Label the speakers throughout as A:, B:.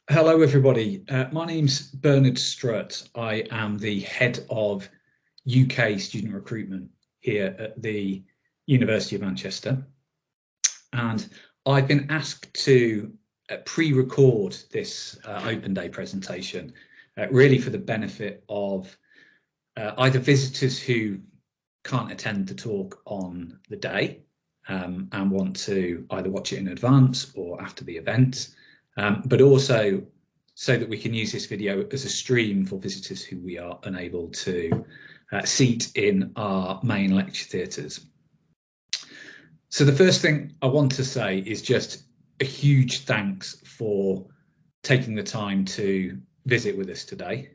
A: Hello, everybody. My name's Bernard Strutt. I am the head of UK student recruitment here at the University of Manchester. And I've been asked to pre-record this open day presentation, really for the benefit of either visitors who can't attend the talk on the day and want to either watch it in advance or after the event, but also so that we can use this video as a stream for visitors who we are unable to seat in our main lecture theatres. So the first thing I want to say is just a huge thanks for taking the time to visit with us today.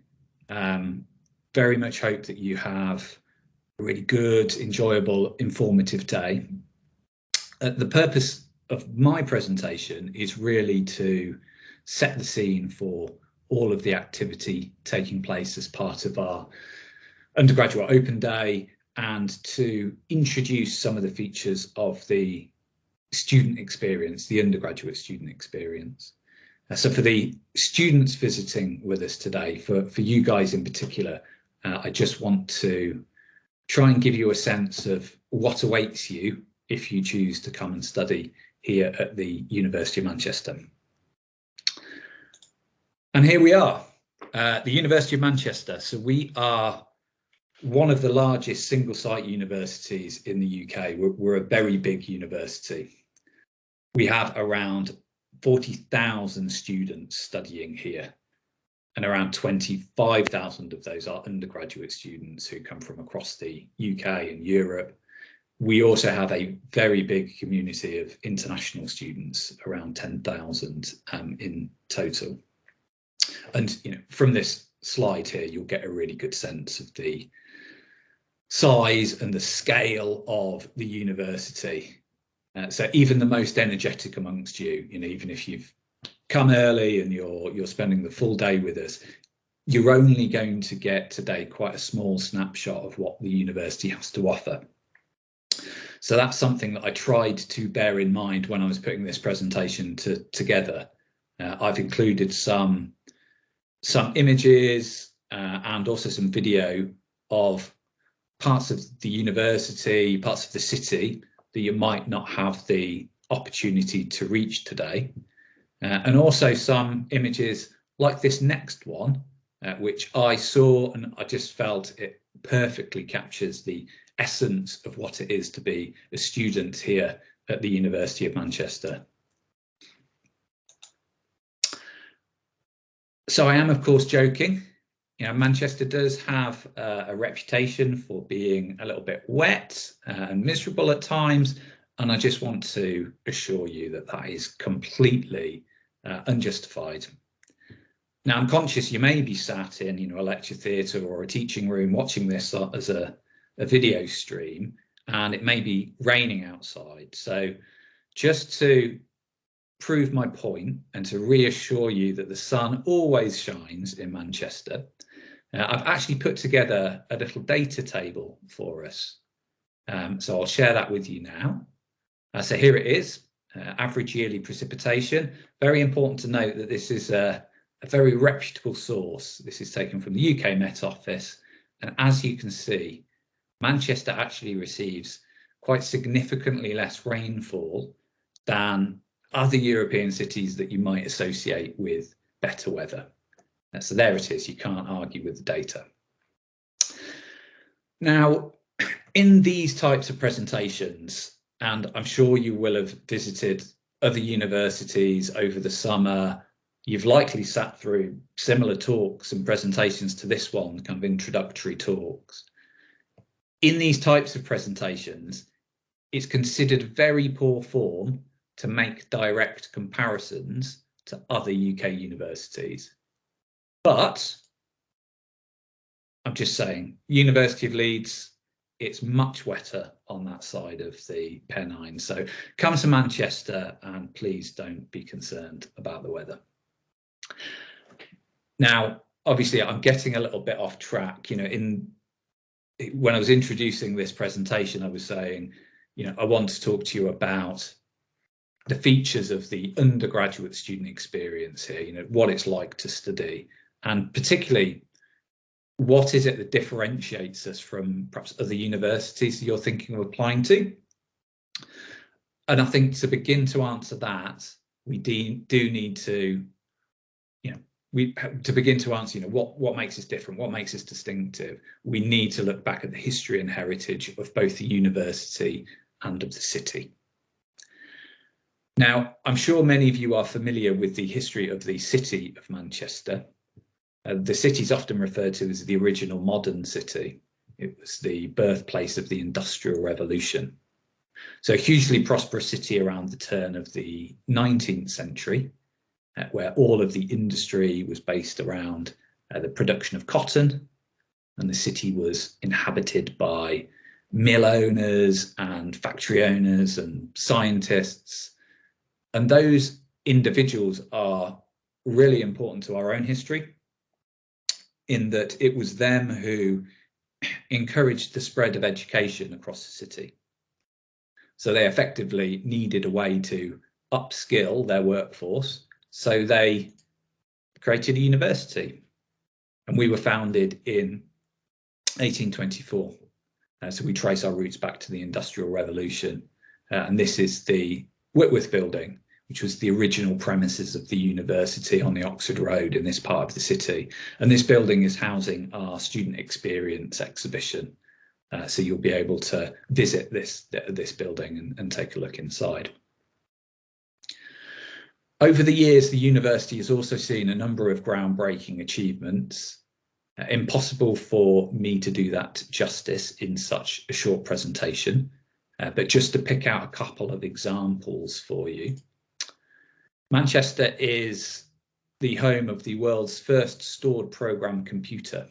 A: Very much hope that you have a really good, enjoyable, informative day. The purpose of my presentation is really to set the scene for all of the activity taking place as part of our undergraduate open day and to introduce some of the features of the student experience, the undergraduate student experience. So for the students visiting with us today, for you guys in particular, I just want to try and give you a sense of what awaits you if you choose to come and study here at the University of Manchester. And here we are, the University of Manchester. So we are one of the largest single-site universities in the UK. We're a very big university. We have around 40,000 students studying here, and around 25,000 of those are undergraduate students who come from across the UK and Europe. We also have a very big community of international students, around 10,000 in total. And from this slide here, you'll get a really good sense of the size and the scale of the university. So even the most energetic amongst you, even if you've come early and you're spending the full day with us, you're only going to get today quite a small snapshot of what the university has to offer. So that's something that I tried to bear in mind when I was putting this presentation together. I've included some images and also some video of parts of the university, parts of the city that you might not have the opportunity to reach today. And also some images like this next one, which I saw and I just felt it perfectly captures the essence of what it is to be a student here at the University of Manchester. So I am, of course, joking. Manchester does have a reputation for being a little bit wet and miserable at times, and I just want to assure you that that is completely unjustified. Now, I'm conscious you may be sat in, a lecture theatre or a teaching room watching this as a video stream, and it may be raining outside. So just to prove my point and to reassure you that the sun always shines in Manchester, I've actually put together a little data table for us. So I'll share that with you now. So here it is, average yearly precipitation. Very important to note that this is a very reputable source. This is taken from the UK Met Office. And as you can see, Manchester actually receives quite significantly less rainfall than other European cities that you might associate with better weather. So there it is, you can't argue with the data. Now, in these types of presentations, and I'm sure you will have visited other universities over the summer, you've likely sat through similar talks and presentations to this one, kind of introductory talks. In these types of presentations, it's considered very poor form to make direct comparisons to other UK universities. But I'm just saying, University of Leeds, it's much wetter on that side of the Pennine. So come to Manchester and please don't be concerned about the weather. Now, obviously, I'm getting a little bit off track. When I was introducing this presentation, I was saying, I want to talk to you about the features of the undergraduate student experience here, what it's like to study, and particularly what is it that differentiates us from perhaps other universities that you're thinking of applying to. And I think to begin to answer that, we do need to, to begin to answer, what makes us different, what makes us distinctive. We need to look back at the history and heritage of both the university and of the city. Now, I'm sure many of you are familiar with the history of the city of Manchester. The city is often referred to as the original modern city. It was the birthplace of the Industrial Revolution. So a hugely prosperous city around the turn of the 19th century, where all of the industry was based around the production of cotton, and the city was inhabited by mill owners and factory owners and scientists. And those individuals are really important to our own history, in that it was them who encouraged the spread of education across the city. So they effectively needed a way to upskill their workforce, so they created a university. And we were founded in 1824. So we trace our roots back to the Industrial Revolution. And this is the Whitworth building, which was the original premises of the university on the Oxford Road in this part of the city. And this building is housing our student experience exhibition. So you'll be able to visit this building and take a look inside. Over the years, the university has also seen a number of groundbreaking achievements. Impossible for me to do that justice in such a short presentation, but just to pick out a couple of examples for you. Manchester is the home of the world's first stored program computer.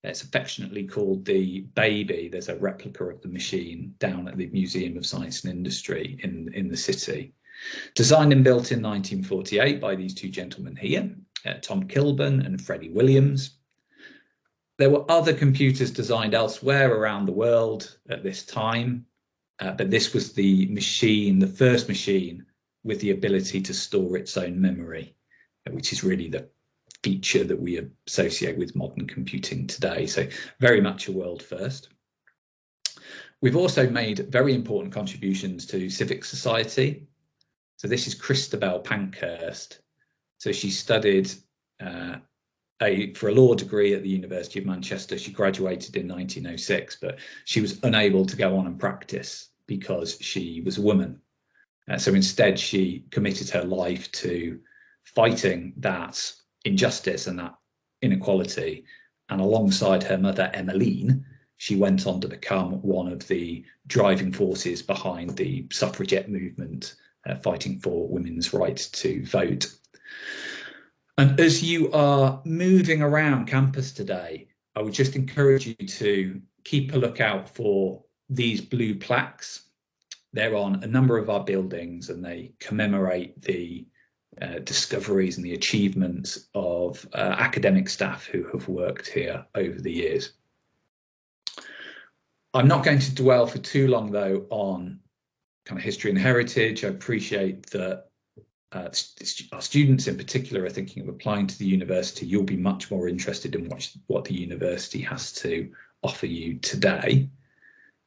A: It's affectionately called the Baby. There's a replica of the machine down at the Museum of Science and Industry in the city. Designed and built in 1948 by these two gentlemen here, Tom Kilburn and Freddie Williams. There were other computers designed elsewhere around the world at this time, but this was the machine, the first machine with the ability to store its own memory, which is really the feature that we associate with modern computing today. So very much a world first. We've also made very important contributions to civic society. So this is Christabel Pankhurst. So she studied for a law degree at the University of Manchester. She graduated in 1906, but she was unable to go on and practice because she was a woman. So instead, she committed her life to fighting that injustice and that inequality. And alongside her mother, Emmeline, she went on to become one of the driving forces behind the suffragette movement, fighting for women's right to vote. And as you are moving around campus today, I would just encourage you to keep a lookout for these blue plaques. They're on a number of our buildings, and they commemorate the discoveries and the achievements of academic staff who have worked here over the years. I'm not going to dwell for too long, though, on kind of history and heritage. I appreciate that our students in particular are thinking of applying to the university. You'll be much more interested in what the university has to offer you today.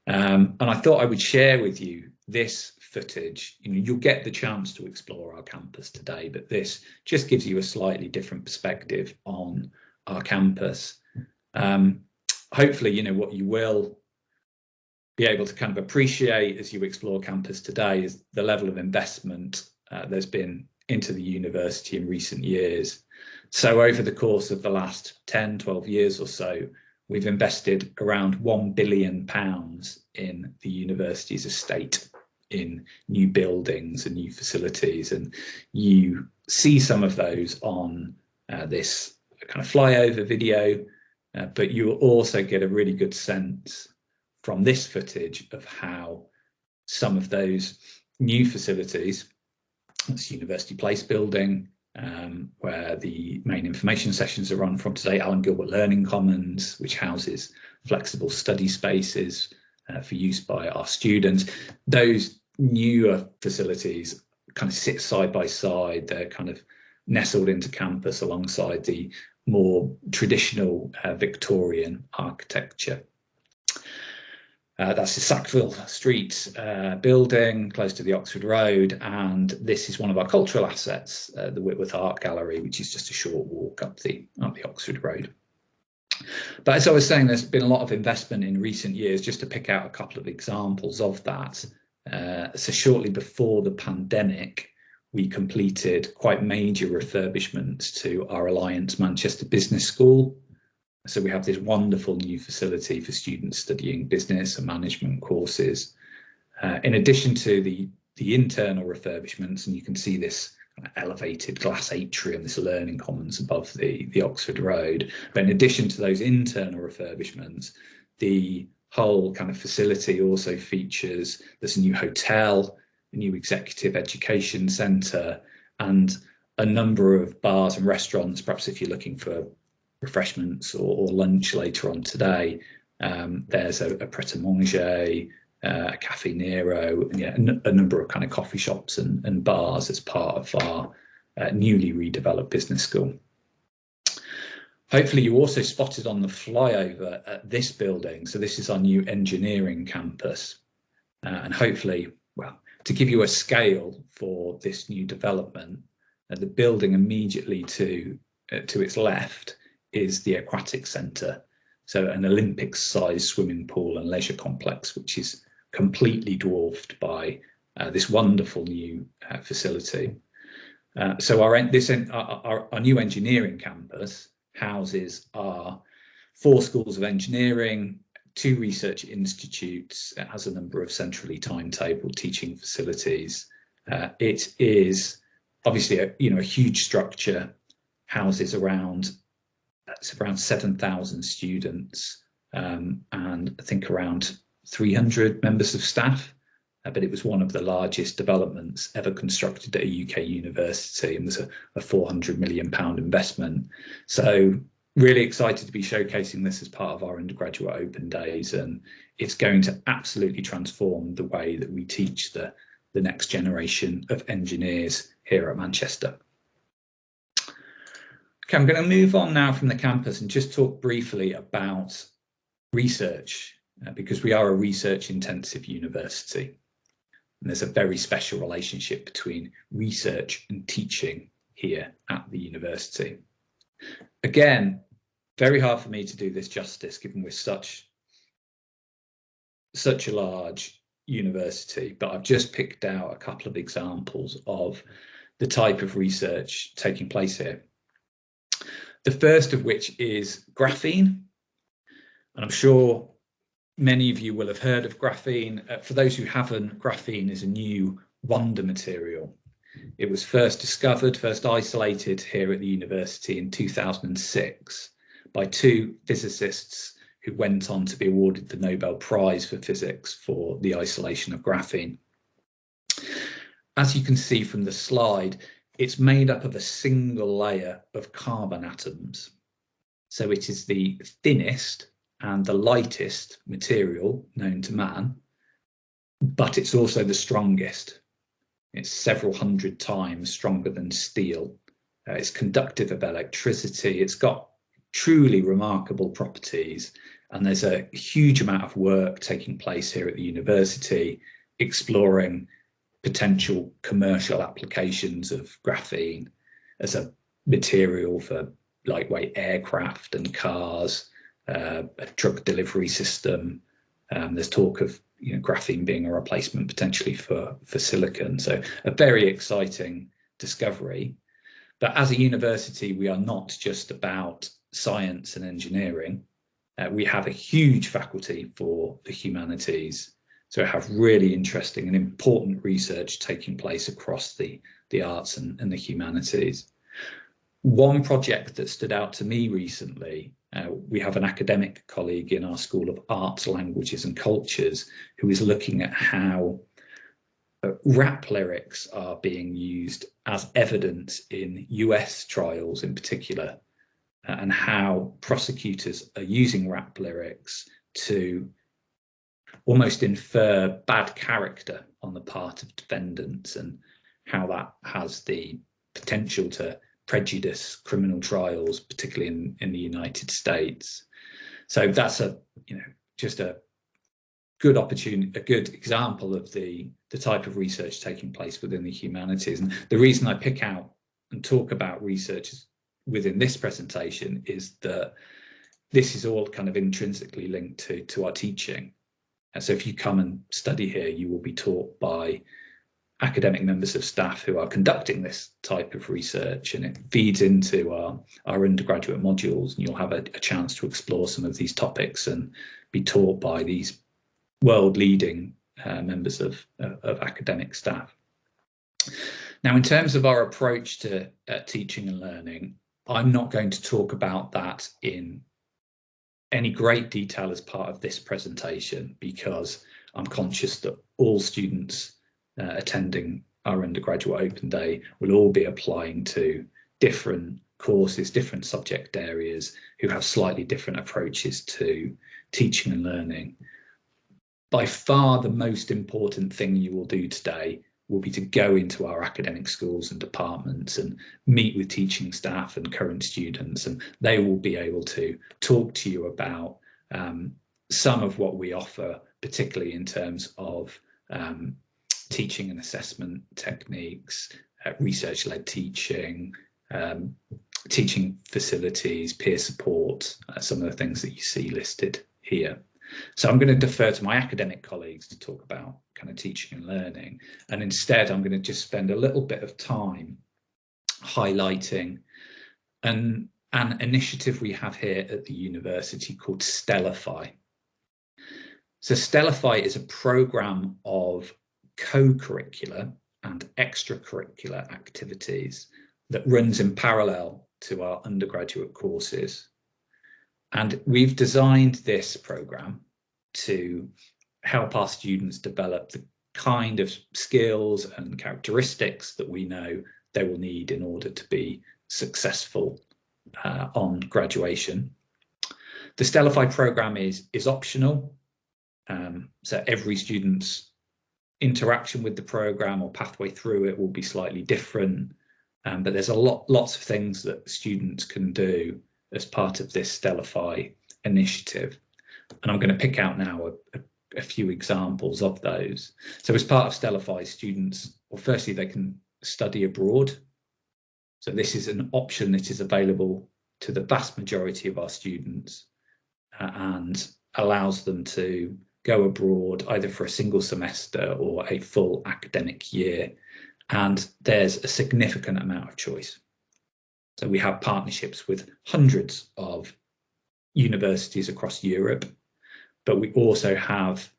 A: And I thought I would share with you this footage. You'll get the chance to explore our campus today, but this just gives you a slightly different perspective on our campus. Hopefully, what you will be able to kind of appreciate as you explore campus today is the level of investment there's been into the university in recent years. So over the course of the last 10, 12 years or so, we've invested around £1 billion in the university's estate, in new buildings and new facilities. And you see some of those on this kind of flyover video, but you will also get a really good sense from this footage of how some of those new facilities, this University Place building, where the main information sessions are run from today, Alan Gilbert Learning Commons, which houses flexible study spaces for use by our students. Those newer facilities kind of sit side by side. They're kind of nestled into campus alongside the more traditional Victorian architecture. That's the Sackville Street building close to the Oxford Road, and this is one of our cultural assets, the Whitworth Art Gallery, which is just a short walk up the Oxford Road. But as I was saying, there's been a lot of investment in recent years, just to pick out a couple of examples of that. So shortly before the pandemic, we completed quite major refurbishments to our Alliance Manchester Business School. So we have this wonderful new facility for students studying business and management courses. In addition to the internal refurbishments, and you can see this elevated glass atrium, this learning commons above the Oxford Road. But in addition to those internal refurbishments, the whole kind of facility also features, there's a new hotel, a new executive education centre, and a number of bars and restaurants. Perhaps if you're looking for refreshments or lunch later on today, there's a Pret-a-Manger, a Cafe Nero, and yeah, a number of kind of coffee shops and bars as part of our newly redeveloped business school. Hopefully you also spotted on the flyover at this building. So this is our new engineering campus, and hopefully, well, to give you a scale for this new development, the building immediately to its left is the aquatic centre, so an Olympics-sized swimming pool and leisure complex, which is completely dwarfed by this wonderful new facility. So our new engineering campus houses our 4 schools of engineering, 2 research institutes. It has a number of centrally timetabled teaching facilities. It is obviously a huge structure, houses around 7,000 students, and I think around 300 members of staff, but it was one of the largest developments ever constructed at a UK university, and was a £400 million investment. So really excited to be showcasing this as part of our undergraduate open days, and it's going to absolutely transform the way that we teach the next generation of engineers here at Manchester. Okay, I'm going to move on now from the campus and just talk briefly about research, because we are a research intensive university, and there's a very special relationship between research and teaching here at the university. Again, very hard for me to do this justice, given we're such a large university, but I've just picked out a couple of examples of the type of research taking place here. The first of which is graphene, and I'm sure many of you will have heard of graphene. For those who haven't, graphene is a new wonder material. It was first isolated here at the university in 2006 by 2 physicists who went on to be awarded the Nobel Prize for Physics for the isolation of graphene. As you can see from the slide, it's made up of a single layer of carbon atoms. So it is the thinnest and the lightest material known to man, but it's also the strongest. It's several hundred times stronger than steel. It's conductive of electricity. It's got truly remarkable properties, and there's a huge amount of work taking place here at the university exploring potential commercial applications of graphene as a material for lightweight aircraft and cars, a drug delivery system. There's talk of graphene being a replacement potentially for silicon. So a very exciting discovery. But as a university, we are not just about science and engineering. We have a huge faculty for the humanities. So we have really interesting and important research taking place across the arts and the humanities. One project that stood out to me recently, we have an academic colleague in our School of Arts, Languages and Cultures who is looking at how rap lyrics are being used as evidence in US trials in particular, and how prosecutors are using rap lyrics to almost infer bad character on the part of defendants and how that has the potential to prejudice criminal trials, particularly in the United States. So that's just a good opportunity, a good example of the type of research taking place within the humanities. And the reason I pick out and talk about research within this presentation is that this is all kind of intrinsically linked to our teaching. And so if you come and study here, you will be taught by academic members of staff who are conducting this type of research, and it feeds into our undergraduate modules, and you'll have a chance to explore some of these topics and be taught by these world-leading members of academic staff. Now, in terms of our approach to teaching and learning, I'm not going to talk about that in any great detail as part of this presentation, because I'm conscious that all students attending our undergraduate open day will all be applying to different courses, different subject areas, who have slightly different approaches to teaching and learning. By far the most important thing you will do today will be to go into our academic schools and departments and meet with teaching staff and current students, and they will be able to talk to you about some of what we offer, particularly in terms of teaching and assessment techniques, research-led teaching, teaching facilities, peer support, some of the things that you see listed here. So I'm going to defer to my academic colleagues to talk about kind of teaching and learning, and instead I'm going to just spend a little bit of time highlighting an initiative we have here at the university called Stellify. So Stellify is a programme of co-curricular and extracurricular activities that runs in parallel to our undergraduate courses. And we've designed this programme to help our students develop the kind of skills and characteristics that we know they will need in order to be successful on graduation. The Stellify programme is optional, so every student's interaction with the programme or pathway through it will be slightly different, but there's lots of things that students can do as part of this Stellify initiative. And I'm going to pick out now a few examples of those. So as part of Stellify, students, well, firstly, they can study abroad. So this is an option that is available to the vast majority of our students and allows them to go abroad either for a single semester or a full academic year. And there's a significant amount of choice. So we have partnerships with hundreds of universities across Europe, but we also have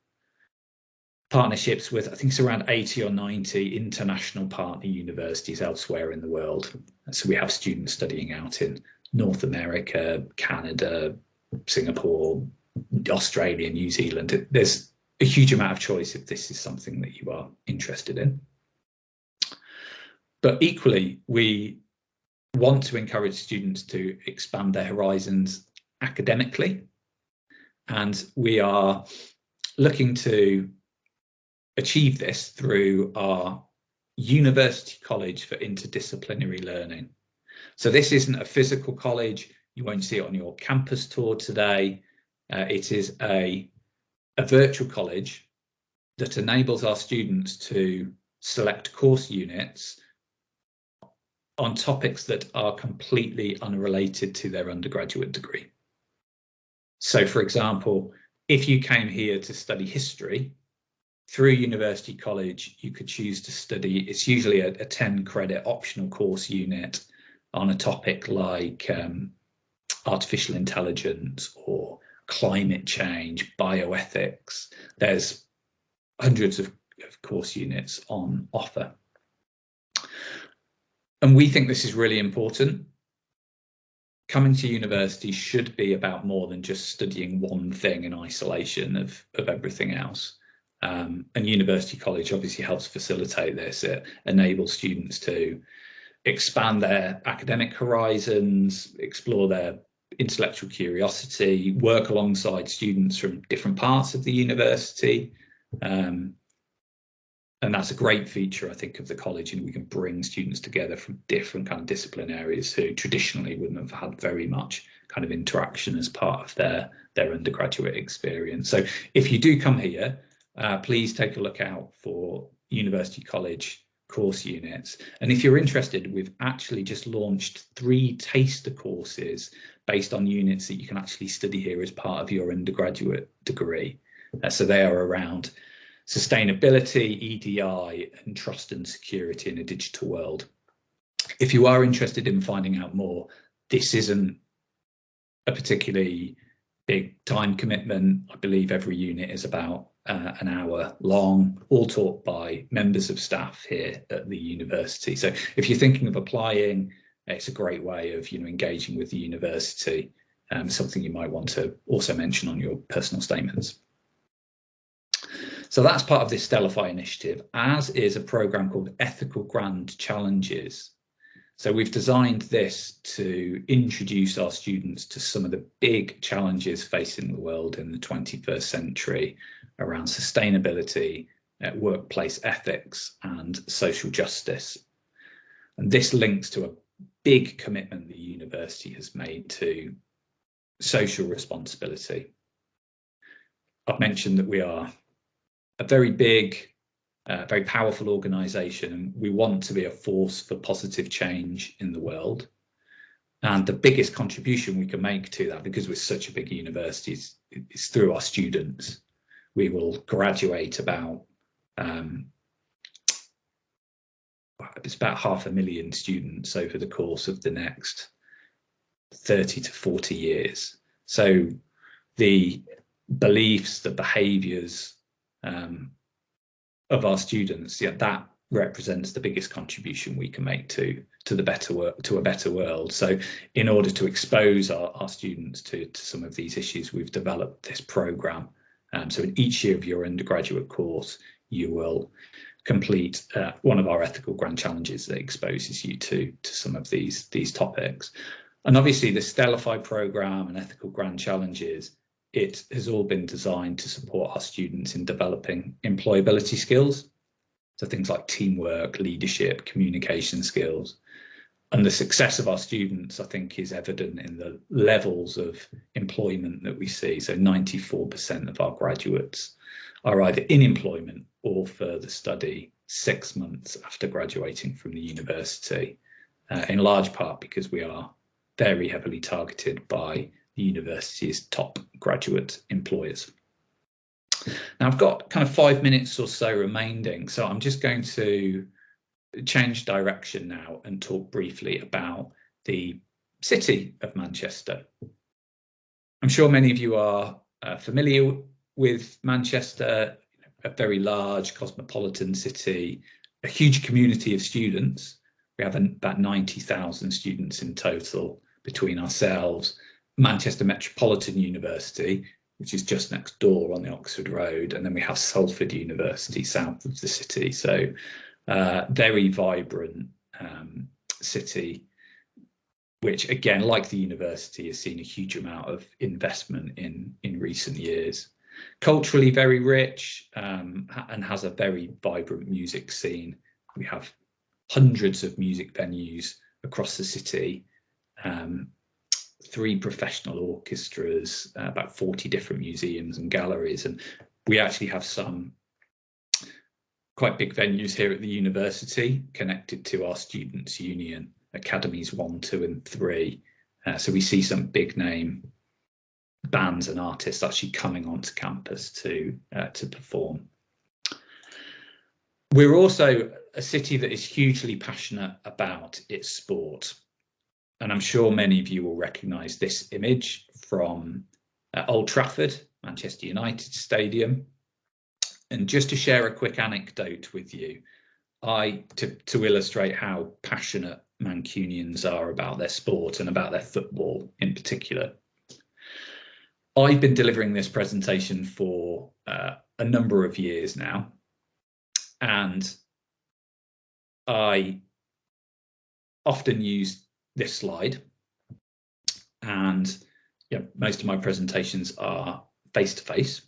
A: partnerships with, I think it's around 80 or 90 international partner universities elsewhere in the world. So we have students studying out in North America, Canada, Singapore, Australia, New Zealand. There's a huge amount of choice if this is something that you are interested in. But equally, we want to encourage students to expand their horizons academically, and we are looking to achieve this through our University College for Interdisciplinary Learning. So this isn't a physical college, you won't see it on your campus tour today. It is a virtual college that enables our students to select course units on topics that are completely unrelated to their undergraduate degree. So, for example, if you came here to study history, through University College, you could choose to study, it's usually a 10-credit optional course unit on a topic like artificial intelligence or climate change, bioethics. There's hundreds of course units on offer. And we think this is really important. Coming to university should be about more than just studying one thing in isolation of everything else. And University College obviously helps facilitate this. It enables students to expand their academic horizons, explore their intellectual curiosity, work alongside students from different parts of the university, and And that's a great feature, I think, of the college, and we can bring students together from different kind of discipline areas who traditionally wouldn't have had very much kind of interaction as part of their undergraduate experience. So if you do come here, please take a look out for University College course units. And if you're interested, we've actually just launched 3 taster courses based on units that you can actually study here as part of your undergraduate degree. So they are around sustainability, EDI, and trust and security in a digital world. If you are interested in finding out more, this isn't a particularly big time commitment. I believe every unit is about an hour long, all taught by members of staff here at the university. So if you're thinking of applying, it's a great way of engaging with the university, something you might want to also mention on your personal statements. So that's part of this Stellify initiative, as is a program called Ethical Grand Challenges. So we've designed this to introduce our students to some of the big challenges facing the world in the 21st century around sustainability, workplace ethics, and social justice. And this links to a big commitment the university has made to social responsibility. I've mentioned that we are a very big, very powerful organisation, and we want to be a force for positive change in the world. And the biggest contribution we can make to that, because we're such a big university, is through our students. We will graduate about, it's about 500,000 students over the course of the next 30 to 40 years. So the beliefs, the behaviours, of our students, that represents the biggest contribution we can make to a better world. So in order to expose our students to some of these issues, we've developed this program. So in each year of your undergraduate course, you will complete one of our ethical grand challenges that exposes you to some of these topics. And obviously the Stellify program and ethical grand challenges, it has all been designed to support our students in developing employability skills. So things like teamwork, leadership, communication skills. And the success of our students, I think, is evident in the levels of employment that we see. So 94% of our graduates are either in employment or further study 6 months after graduating from the university, in large part because we are very heavily targeted by the university's top graduate employers. Now I've got kind of 5 minutes or so remaining, so I'm just going to change direction now and talk briefly about the city of Manchester. I'm sure many of you are familiar with Manchester, a very large cosmopolitan city, a huge community of students. We have about 90,000 students in total between ourselves, Manchester Metropolitan University, which is just next door on the Oxford Road, and then we have Salford University south of the city. So very vibrant city, which again, like the university, has seen a huge amount of investment in recent years. Culturally very rich, and has a very vibrant music scene. We have hundreds of music venues across the city, 3 professional orchestras, about 40 different museums and galleries, and we actually have some quite big venues here at the university connected to our students' union, Academies 1, 2 and 3. So we see some big name bands and artists actually coming onto campus to perform. We're also a city that is hugely passionate about its sport. And I'm sure many of you will recognise this image from Old Trafford, Manchester United Stadium. And just to share a quick anecdote with you, to illustrate how passionate Mancunians are about their sport and about their football in particular. I've been delivering this presentation for a number of years now, and I often use this slide, and most of my presentations are face-to-face,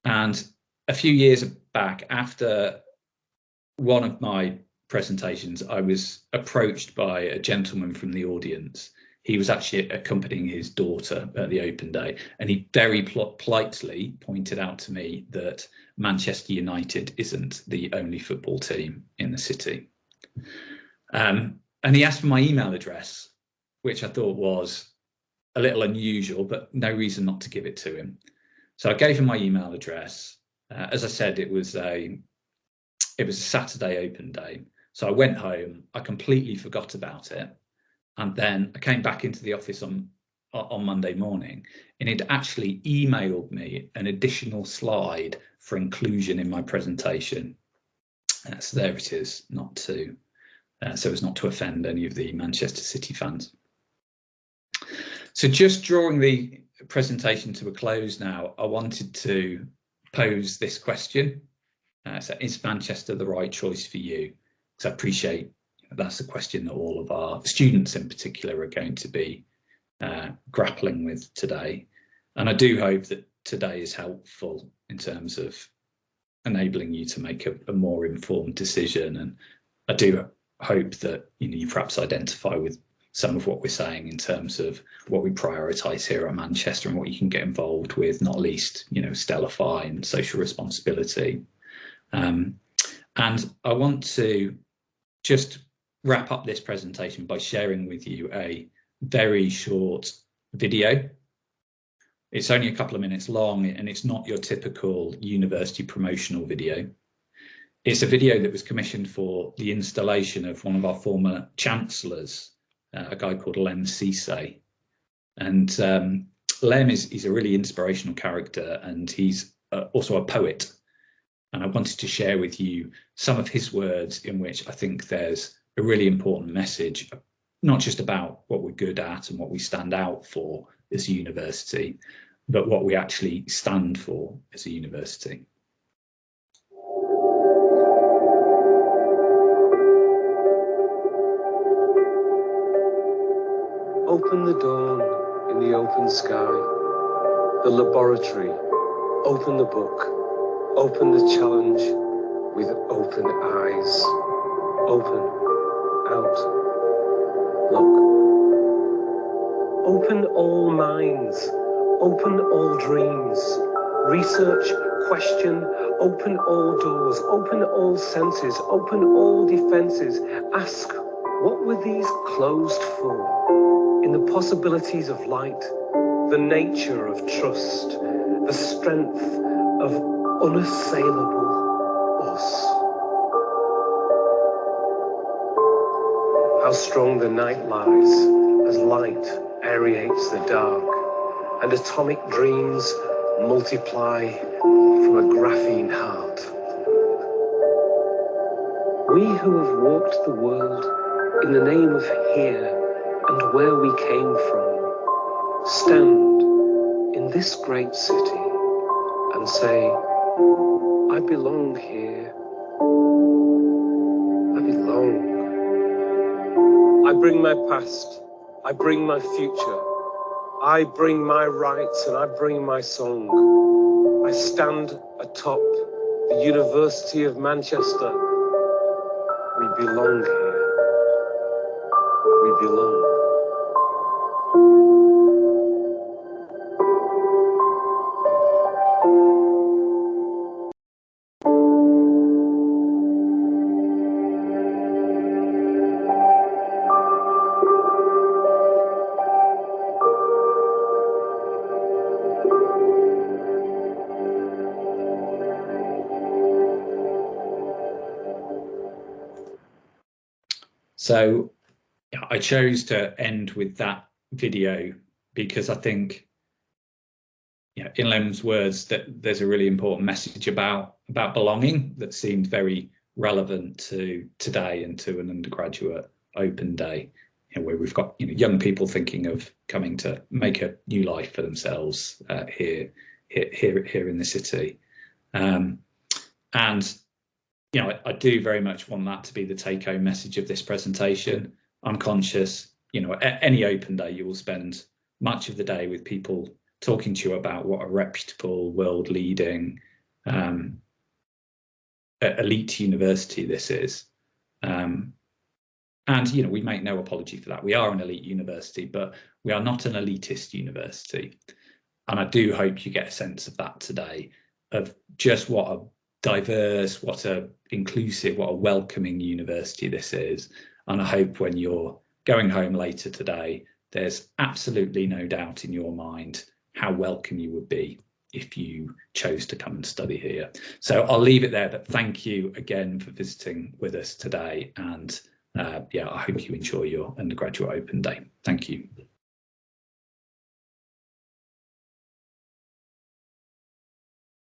A: and a few years back, after one of my presentations, I was approached by a gentleman from the audience. He was actually accompanying his daughter at the open day, and he very politely pointed out to me that Manchester United isn't the only football team in the city. And he asked for my email address, which I thought was a little unusual, but no reason not to give it to him. So I gave him my email address. As I said, it was a Saturday open day. So I went home, I completely forgot about it. And then I came back into the office on Monday morning, and he'd actually emailed me an additional slide for inclusion in my presentation. So there it is, not to, so as not to offend any of the Manchester City fans. So just drawing the presentation to a close now, I wanted to pose this question. So is Manchester the right choice for you? Because I appreciate that's a question that all of our students in particular are going to be grappling with today. And I do hope that today is helpful in terms of enabling you to make a more informed decision. And I do hope that you perhaps identify with some of what we're saying in terms of what we prioritise here at Manchester and what you can get involved with, not least, Stella Fine, social responsibility. And I want to just wrap up this presentation by sharing with you a very short video. It's only a couple of minutes long, and it's not your typical university promotional video. It's a video that was commissioned for the installation of one of our former chancellors, a guy called Lem Cisse. And Lem is a really inspirational character, and he's also a poet. And I wanted to share with you some of his words in which I think there's a really important message, not just about what we're good at and what we stand out for as a university, but what we actually stand for as a university.
B: Open the dawn in the open sky, the laboratory, open the book, open the challenge with open eyes, open. Out. Look. Open all minds, open all dreams, research, question, open all doors, open all senses, open all defenses. Ask, what were these closed for? In the possibilities of light, the nature of trust, the strength of unassailable us. How strong the night lies as light aerates the dark, and atomic dreams multiply from a graphene heart. We who have walked the world in the name of here and where we came from, stand in this great city and say, I belong here. I belong. I bring my past, I bring my future, I bring my rights and I bring my song. I stand atop the University of Manchester. We belong here. We belong.
A: So I chose to end with that video because I think, in Lem's words, that there's a really important message about belonging that seemed very relevant to today and to an undergraduate open day, where we've got young people thinking of coming to make a new life for themselves here in the city, and I do very much want that to be the take-home message of this presentation. I'm conscious, at any open day, you will spend much of the day with people talking to you about what are reputable, world-leading elite university this is. And, you know, we make no apology for that. We are an elite university, but we are not an elitist university. And I do hope you get a sense of that today, of just what a diverse, what a inclusive, what a welcoming university this is. And I hope when you're going home later today, there's absolutely no doubt in your mind how welcome you would be if you chose to come and study here. So I'll leave it there, but thank you again for visiting with us today. And yeah, I hope you enjoy your undergraduate open day. Thank you.